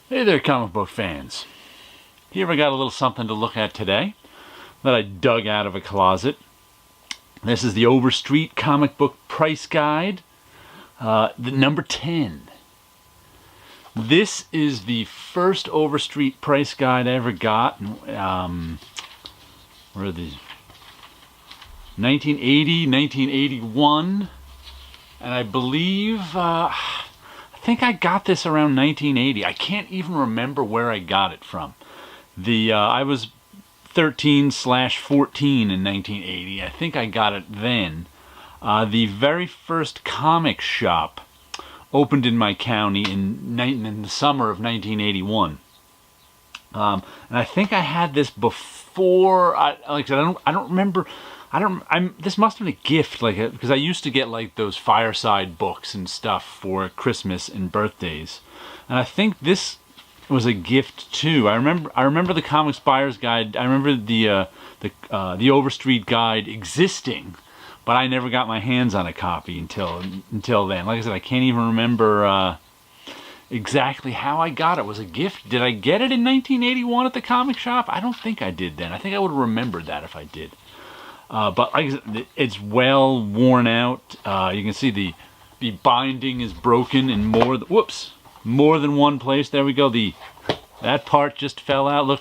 Hey there, comic book fans. Here I got a little something to look at today that I dug out of a closet. This is the Overstreet comic book price guide, the number 10. This is the first Overstreet price guide I ever got. Where are these? 1980, 1981, and I believe I think I got this around 1980. I can't even remember where I got it from. I was 13/14 in 1980. I think I got it then. The very first comic shop opened in my county in the summer of 1981. And I think I had this before. Like I said, I don't remember. This must have been a gift, because I used to get like those fireside books and stuff for Christmas and birthdays, and I think this was a gift too. I remember the Comics Buyer's Guide. I remember the Overstreet guide existing, but I never got my hands on a copy until then. Like I said, I can't even remember exactly how I got it. It was a gift. Did I get it in 1981 at the comic shop? I don't think I did then. I think I would have remembered that if I did. But like I said, it's well worn out. You can see the binding is broken in more than one place. There we go. That part just fell out.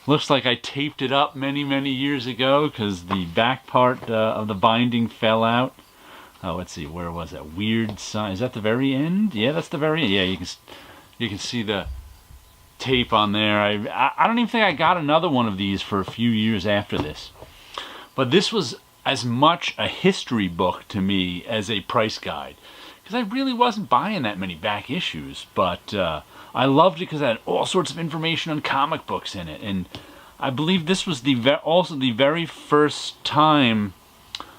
Looks like I taped it up many years ago, because the back part of the binding fell out. Oh, let's see, where was that weird sign? Is that the very end? Yeah, that's the very end. Yeah, you can see the tape on there. I don't even think I got another one of these for a few years after this. But this was as much a history book to me as a price guide, because I really wasn't buying that many back issues, but I loved it because it had all sorts of information on comic books in it. And I believe this was also the very first time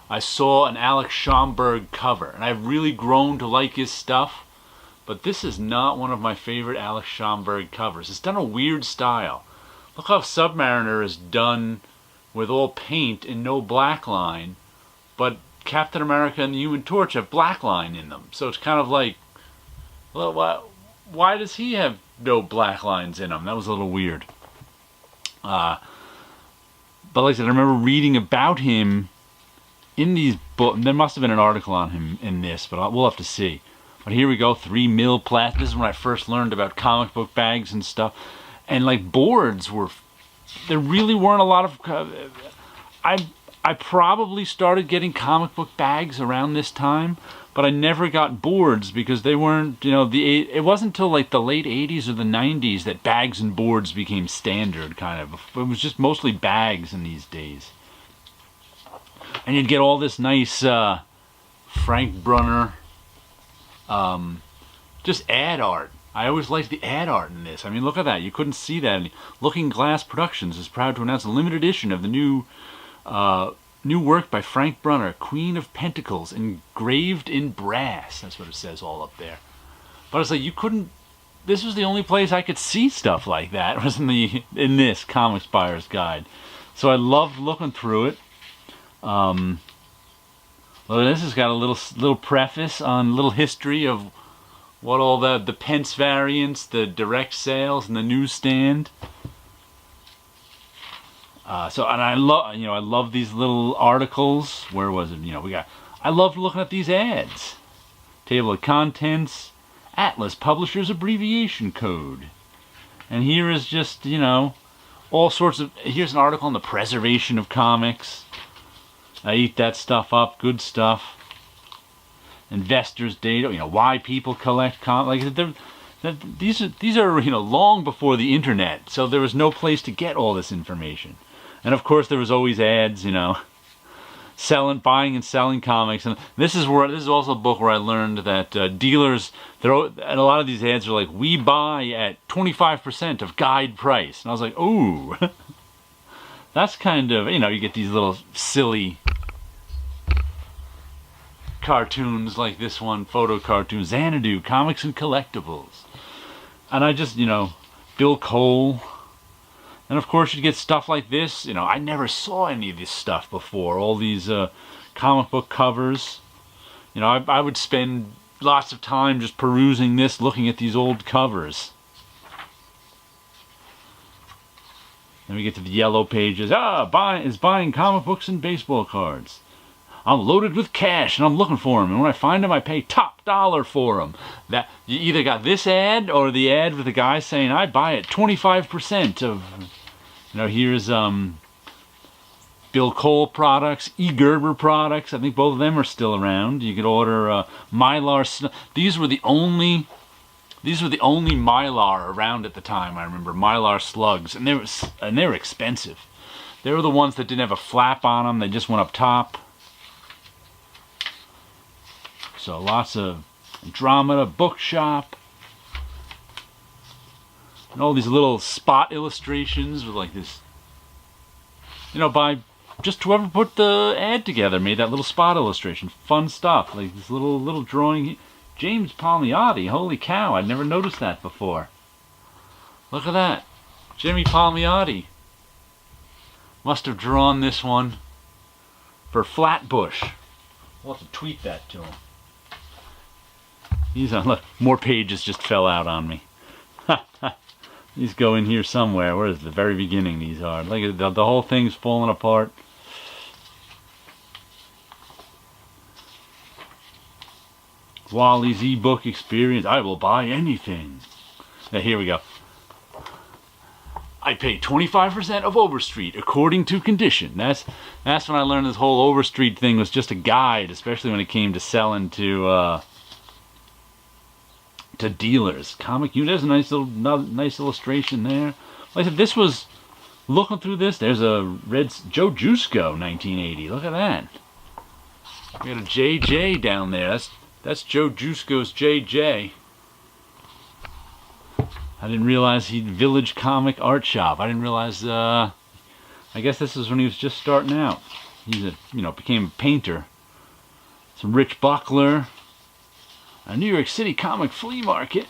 I saw an Alex Schomburg cover, and I've really grown to like his stuff, but this is not one of my favorite Alex Schomburg covers. It's done a weird style. Look how Submariner is done with all paint and no black line, but Captain America and the Human Torch have black line in them. So it's kind of like, well, why does he have no black lines in him? That was a little weird. But like I said, I remember reading about him in these books. There must have been an article on him in this, but we'll have to see. But here we go, 3 mil plastic. This is when I first learned about comic book bags and stuff. And like boards there really weren't a lot of. I probably started getting comic book bags around this time, but I never got boards because they weren't. It wasn't until like the late 80s or the 90s that bags and boards became standard. Kind of. It was just mostly bags in these days, and you'd get all this nice Frank Brunner, just ad art. I always liked the ad art in this. I mean, look at that. You couldn't see that. Looking Glass Productions is proud to announce a limited edition of the new work by Frank Brunner, Queen of Pentacles, engraved in brass. That's what it says all up there. But it's like you couldn't. This was the only place I could see stuff like that. Was in this Comics Buyer's Guide. So I loved looking through it. Well, this has got a little preface on little history of what all the pence variants, the direct sales, and the newsstand. And I love these little articles. Where was it? I loved looking at these ads. Table of contents, Atlas Publishers Abbreviation Code, and here is just all sorts of. Here's an article on the preservation of comics. I eat that stuff up. Good stuff. Investors' data, why people collect comics. These are long before the internet, so there was no place to get all this information. And of course, there was always ads, buying and selling comics. And this is also a book where I learned that dealers, and a lot of these ads are like, we buy at 25% of guide price, and I was like, ooh, that's kind of you get these little silly cartoons like this one, photo cartoon, Xanadu, Comics and Collectibles. And I just, Bill Cole. And of course you get stuff like this. I never saw any of this stuff before. All these comic book covers. I would spend lots of time just perusing this, looking at these old covers. Then we get to the yellow pages. Buying comic books and baseball cards. I'm loaded with cash and I'm looking for them. And when I find them, I pay top dollar for them. That you either got this ad or the ad with the guy saying, "I buy it 25% of." Here's Bill Cole products, E. Gerber products. I think both of them are still around. You could order Mylar. These were the only Mylar around at the time. I remember Mylar slugs, and they were expensive. They were the ones that didn't have a flap on them. They just went up top. So lots of Andromeda Bookshop. And all these little spot illustrations with like this, by just whoever put the ad together made that little spot illustration. Fun stuff, like this little drawing. James Palmiotti, holy cow, I'd never noticed that before. Look at that. Jimmy Palmiotti must have drawn this one for Flatbush. We'll have to tweet that to him. Look, more pages just fell out on me. These go in here somewhere. Where is the very beginning? These are. Look at the whole thing's falling apart. Wally's ebook experience. I will buy anything. Now, here we go. I pay 25% of Overstreet according to condition. That's when I learned this whole Overstreet thing was just a guide, especially when it came to selling to dealers. Comic Unit. There's a nice illustration there. Like I said, this was looking through this. There's a red Joe Jusko 1980. Look at that. We got a JJ down there. That's Joe Jusko's JJ. I didn't realize he'd Village Comic Art Shop. I didn't realize. I guess this is when he was just starting out. He's became a painter. Some Rich Buckler. A New York City comic flea market.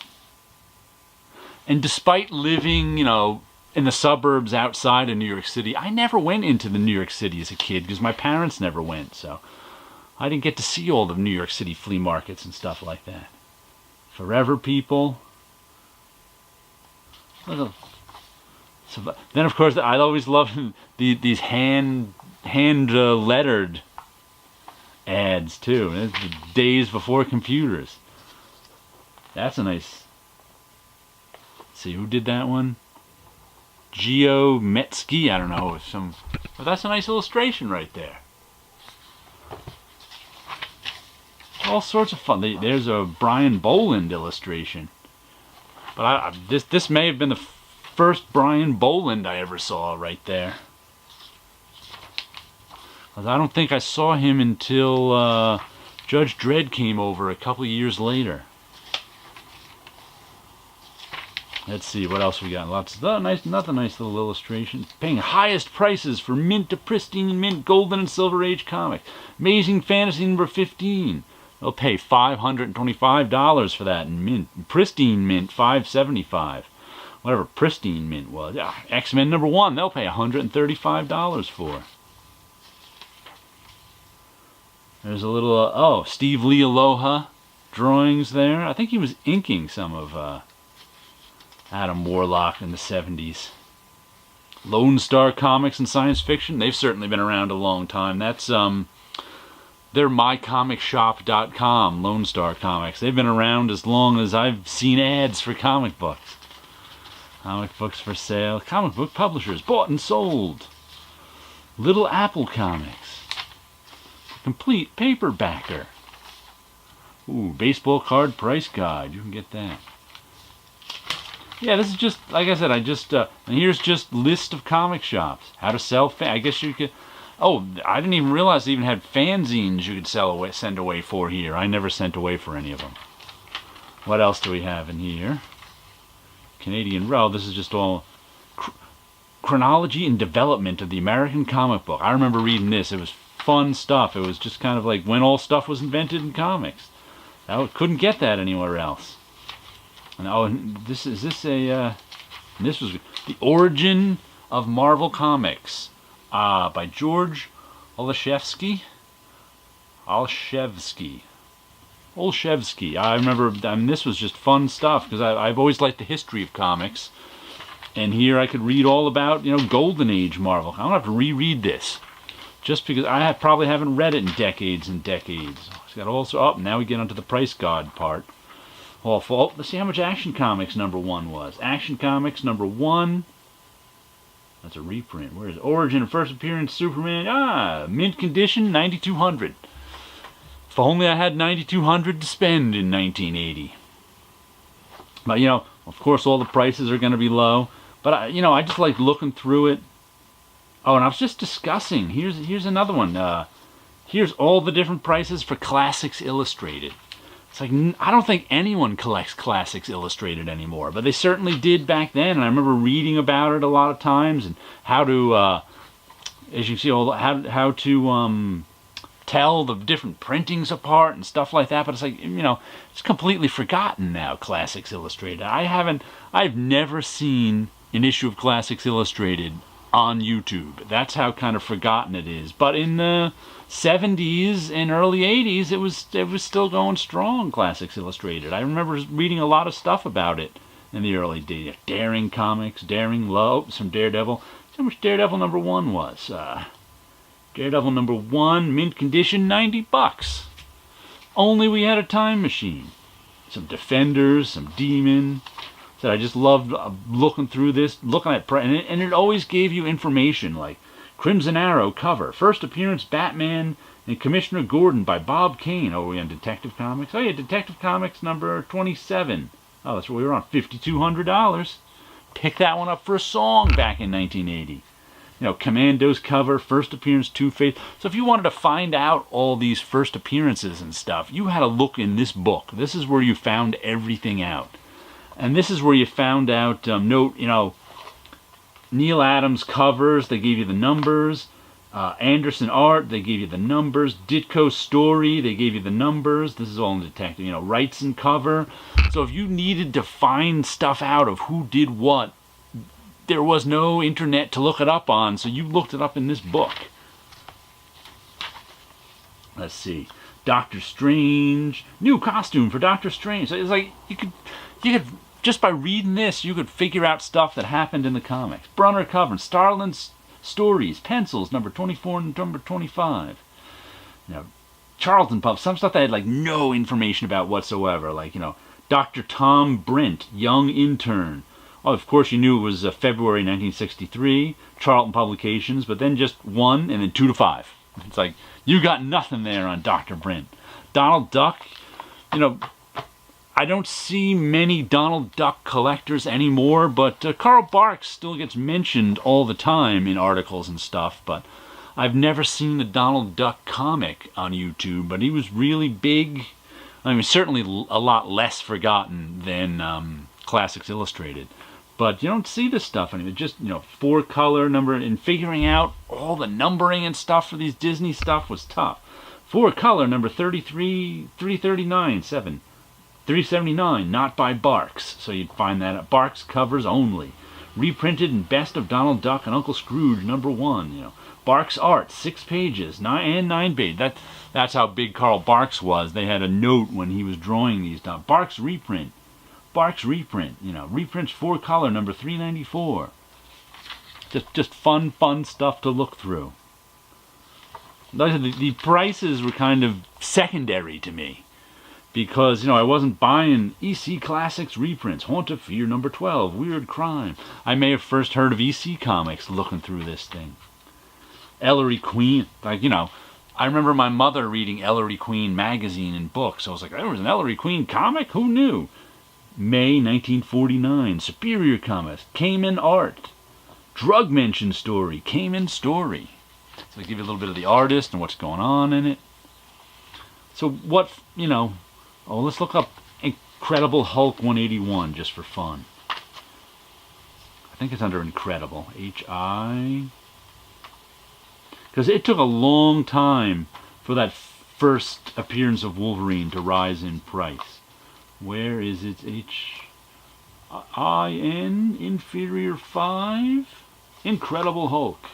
And despite living, in the suburbs outside of New York City, I never went into the New York City as a kid because my parents never went, so I didn't get to see all the New York City flea markets and stuff like that. Forever People. Then, of course, I always loved these hand lettered ads, too. It's the days before computers. That's a nice... Let's see, who did that one? Geo Metsky, I don't know. But that's a nice illustration right there. All sorts of fun. There's a Brian Boland illustration. But this may have been the first Brian Boland I ever saw right there. I don't think I saw him until Judge Dredd came over a couple of years later. Let's see, what else we got? Lots of another nice little illustration. Paying highest prices for mint to pristine mint, golden and silver age comics. Amazing Fantasy number 15. They'll pay $525 for that in mint. Pristine mint, $575. Whatever pristine mint was. Yeah, X-Men number 1, they'll pay $135 for. There's a little, Steve Lee Aloha drawings there. I think he was inking some of Adam Warlock in the 70s. Lone Star Comics and Science Fiction, they've certainly been around a long time. That's, they're mycomicshop.com, Lone Star Comics. They've been around as long as I've seen ads for comic books. Comic books for sale. Comic book publishers, bought and sold. Little Apple Comics. Complete paperbacker. Ooh, baseball card price guide. You can get that. Yeah, this is just, like I said, and here's just list of comic shops. How to sell, I guess you could, I didn't even realize they even had fanzines you could send away for here. I never sent away for any of them. What else do we have in here? Canadian Row, this is just all chronology and development of the American comic book. I remember reading this. It was fun stuff. It was just kind of like when all stuff was invented in comics. I couldn't get that anywhere else. And this was The Origin of Marvel Comics by George Olszewski. I remember, this was just fun stuff because I've always liked the history of comics. And here I could read all about, Golden Age Marvel. I don't have to reread this, just because probably haven't read it in decades and decades. It's got also up. Now we get onto the price guide part. Awful. Let's see how much Action Comics #1 was. Action Comics #1. That's a reprint. Where is it? Origin and First Appearance Superman. Mint condition, 9,200. If only I had 9,200 to spend in 1980. But of course, all the prices are going to be low. But I just like looking through it. Oh, and I was just discussing. Here's another one. Here's all the different prices for Classics Illustrated. It's like, I don't think anyone collects Classics Illustrated anymore, but they certainly did back then. And I remember reading about it a lot of times, and how to, as you see, how to tell the different printings apart and stuff like that. But it's like, it's completely forgotten now, Classics Illustrated. I've never seen an issue of Classics Illustrated on YouTube. That's how kind of forgotten it is. But in the 70s and early 80s, it was still going strong, Classics Illustrated. I remember reading a lot of stuff about it in the early days. Daring Comics, Daring Love, some Daredevil. How much Daredevil #1 was? Daredevil #1, mint condition, $90. Only we had a time machine. Some Defenders, some Demon. So I just loved looking through this, looking at and it always gave you information like Crimson Arrow cover, first appearance Batman and Commissioner Gordon by Bob Kane. Oh, we on Detective Comics? Oh yeah, Detective Comics #27. Oh, that's what we were on, $5,200. Pick that one up for a song back in 1980. Commandos cover, first appearance Two-Face. So if you wanted to find out all these first appearances and stuff, you had to look in this book. This is where you found everything out. And this is where you found out, Neil Adams covers, they gave you the numbers. Anderson art, they gave you the numbers. Ditko story, they gave you the numbers. This is all in Detective. Wrightson cover. So if you needed to find stuff out of who did what, there was no internet to look it up on, so you looked it up in this book. Let's see. Doctor Strange. New costume for Doctor Strange. So it's like you could just by reading this, you could figure out stuff that happened in the comics. Brunner cover, Starlin's stories, pencils, #24 and #25. Charlton Pup, some stuff that I had no information about whatsoever. Dr. Tom Brent, young intern. Oh, of course you knew it was February 1963, Charlton Publications, but then just 1 and then 2 to 5. It's like, you got nothing there on Dr. Brent. Donald Duck, I don't see many Donald Duck collectors anymore, but Carl Barks still gets mentioned all the time in articles and stuff, but I've never seen a Donald Duck comic on YouTube, but he was really big. I mean, certainly a lot less forgotten than Classics Illustrated. But you don't see this stuff anymore. Just, 4-color number, and figuring out all the numbering and stuff for these Disney stuff was tough. 4-color number 33, 339, 7. 379, not by Barks. So you'd find that at Barks covers only. Reprinted in Best of Donald Duck and Uncle Scrooge #1. Barks art, 6 pages, 9 pages. That's how big Carl Barks was. They had a note when he was drawing these down. Barks reprint. Reprints 4-color number 394. Just fun stuff to look through. The prices were kind of secondary to me, because I wasn't buying EC Classics reprints. Haunt of Fear #12, Weird Crime. I may have first heard of EC Comics looking through this thing. Ellery Queen, I remember my mother reading Ellery Queen magazine and books. I was like, there was an Ellery Queen comic? Who knew? May 1949, Superior Comics, Cayman Art. Drug Mention story, Cayman Story. So they give you a little bit of the artist and what's going on in it. So let's look up Incredible Hulk 181 just for fun. I think it's under Incredible. H-I... Because it took a long time for that first appearance of Wolverine to rise in price. Where is it? H-I-N, Inferior 5? Incredible Hulk.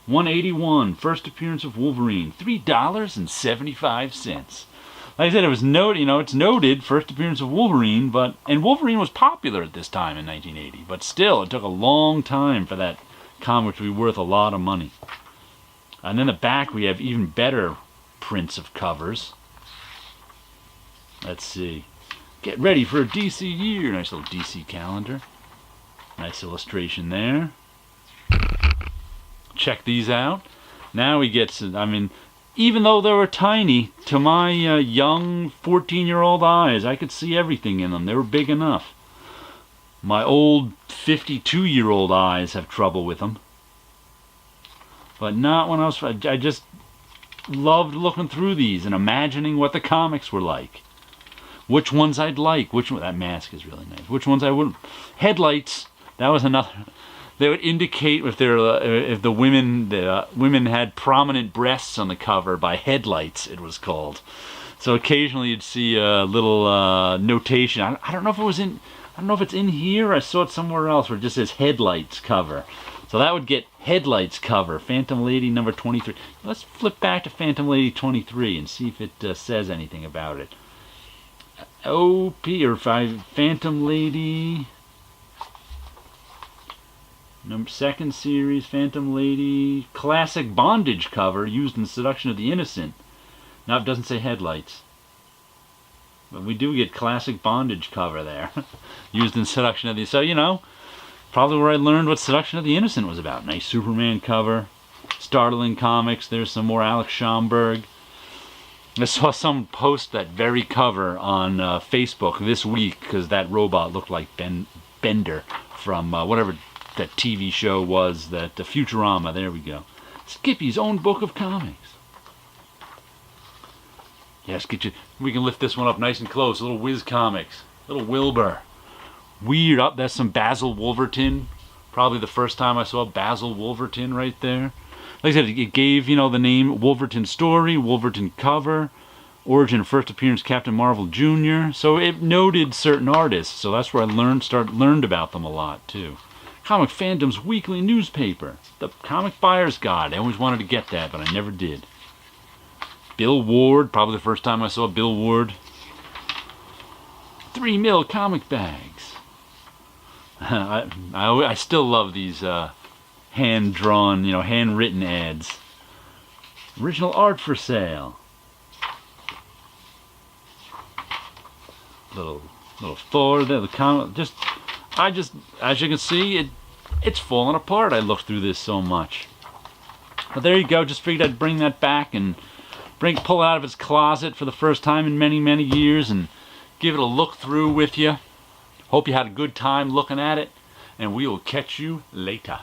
181, first appearance of Wolverine. $3.75. Like I said, it was noted. It's noted first appearance of Wolverine, and Wolverine was popular at this time in 1980. But still, it took a long time for that comic to be worth a lot of money. And then the back, we have even better prints of covers. Let's see. Get ready for a DC year. Nice little DC calendar. Nice illustration there. Check these out. Now we get to, even though they were tiny, to my young 14-year-old eyes, I could see everything in them. They were big enough. My old 52-year-old eyes have trouble with them. But not when I just loved looking through these and imagining what the comics were like. Which ones I'd like. That mask is really nice. Which ones I wouldn't. Headlights, that was another. They would indicate if the women had prominent breasts on the cover by headlights, it was called. So occasionally you'd see a little notation. I don't know if it was in. I don't know if it's in here. I saw it somewhere else where it just says headlights cover. So that would get headlights cover. Phantom Lady number 23. Let's flip back to Phantom Lady 23 and see if it says anything about it. Phantom Lady. Second series, Phantom Lady, classic bondage cover used in Seduction of the Innocent. Now it doesn't say headlights. But we do get classic bondage cover there. Used in Seduction of the... So, probably where I learned what Seduction of the Innocent was about. Nice Superman cover. Startling Comics. There's some more Alex Schomburg. I saw someone post that very cover on Facebook this week because that robot looked like Bender from whatever that TV show was, that Futurama. There we go. Skippy's own book of comics. Yes, we can lift this one up nice and close. A little Whiz Comics. Little Wilbur. Weird up. That's some Basil Wolverton. Probably the first time I saw Basil Wolverton right there. Like I said, it gave, the name Wolverton story, Wolverton cover, origin and first appearance Captain Marvel Jr. So it noted certain artists. So that's where I learned about them a lot too. Comic Fandom's weekly newspaper, the Comic Buyer's Guide. I always wanted to get that, but I never did. Bill Ward, probably the first time I saw Bill Ward. 3 mil comic bags. I still love these hand-drawn, handwritten ads. Original art for sale. Little Thor there, the comic, as you can see, it's falling apart. I looked through this so much. But there you go. Just figured I'd bring that back and pull it out of its closet for the first time in many, many years and give it a look through with you. Hope you had a good time looking at it, and we will catch you later.